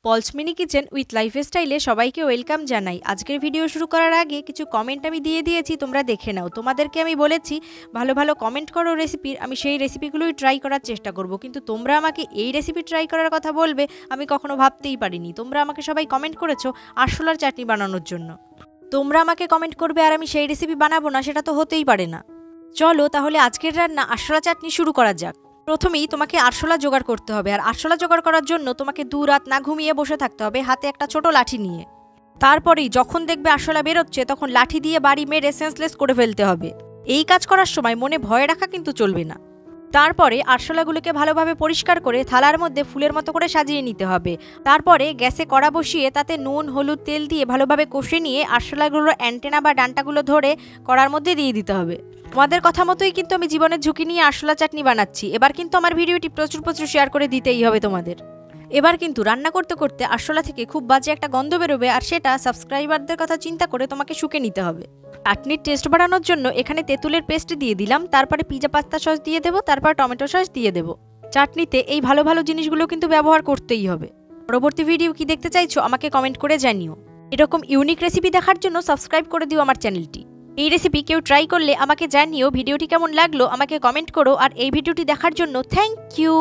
Paul's mini kitchen with লাইফস্টাইলে সবাইকে welcome জানাই। আজকের ভিডিও শুরু করার আগে কিছু কমেন্ট আমি দিয়ে দিয়েছি, তোমরা দেখে নাও। তোমাদেরকে আমি বলেছি ভালো ভালো কমেন্ট করো রেসিপির, আমি সেই রেসিপিগুলোই ট্রাই করার চেষ্টা করব। কিন্তু তোমরা আমাকে এই রেসিপি ট্রাই করার কথা বলবে আমি কখনো ভাবতেই পারিনি। তোমরা আমাকে সবাই কমেন্ট করেছো আরশোলার চাটনি বানানোর জন্য। তোমরা আমাকে কমেন্ট করবে আর আমি সেই রেসিপি বানাবো না, সেটা তো হতেই পারে না। চলো তাহলে আজকের রান্না আরশোলা চাটনি শুরু করা যাক। প্রথমেই তোমাকে আরশোলা জোগাড় করতে হবে, আর আরশোলা জোগাড় করার জন্য তোমাকে 2 রাত না ঘুমিয়ে বসে থাকতে হবে হাতে একটা ছোট লাঠি নিয়ে। তারপরেই যখন দেখবে আরশোলা বেরোচ্ছে তখন লাঠি দিয়ে বাড়ি মেরে সেন্সলেস করে ফেলতে হবে। এই কাজ করার সময় মনে ভয় রাখা কিন্তু চলবে না। তারপরে আরশোলাগুলোকে ভালোভাবে পরিষ্কার করে থালার মধ্যে ফুলের মতো করে সাজিয়ে নিতে হবে। তারপরে গ্যাসে কড়া বসিয়ে তাতে নুন হলুদ তেল দিয়ে ভালোভাবে কষে নিয়ে আরশোলাগুলোর অ্যান্টেনা বা ডান্টাগুলো ধরে কড়ার মধ্যে দিয়ে দিতে হবে। তোমাদের কথা মতোই কিন্তু আমি জীবনের ঝুঁকি নিয়ে আরশোলা চাটনি বানাচ্ছি। এবার কিন্তু আমার ভিডিওটি প্রচুর শেয়ার করে দিতেই হবে তোমাদের। এবার কিন্তু রান্না করতে করতে আরশোলা থেকে খুব বাজে একটা গন্ধ বেরোবে, আর সেটা সাবস্ক্রাইবারদের কথা চিন্তা করে তোমাকে শুকে নিতে হবে। চাটনির টেস্ট বাড়ানোর জন্য এখানে তেঁতুলের পেস্ট দিয়ে দিলাম, তারপরে পিজা পাস্তা সস দিয়ে দেবো, তারপর টমেটো সস দিয়ে দেবো। চাটনিতে এই ভালো ভালো জিনিসগুলো কিন্তু ব্যবহার করতেই হবে। পরবর্তী ভিডিও কি দেখতে চাইছো আমাকে কমেন্ট করে জানিও। এরকম ইউনিক রেসিপি দেখার জন্য সাবস্ক্রাইব করে দিও আমার চ্যানেলটি। এই রেসিপি কেউ ট্রাই করলে আমাকে জানিও। ভিডিওটি কেমন লাগলো আমাকে কমেন্ট করো, আর এই ভিডিওটি দেখার জন্য থ্যাংক ইউ।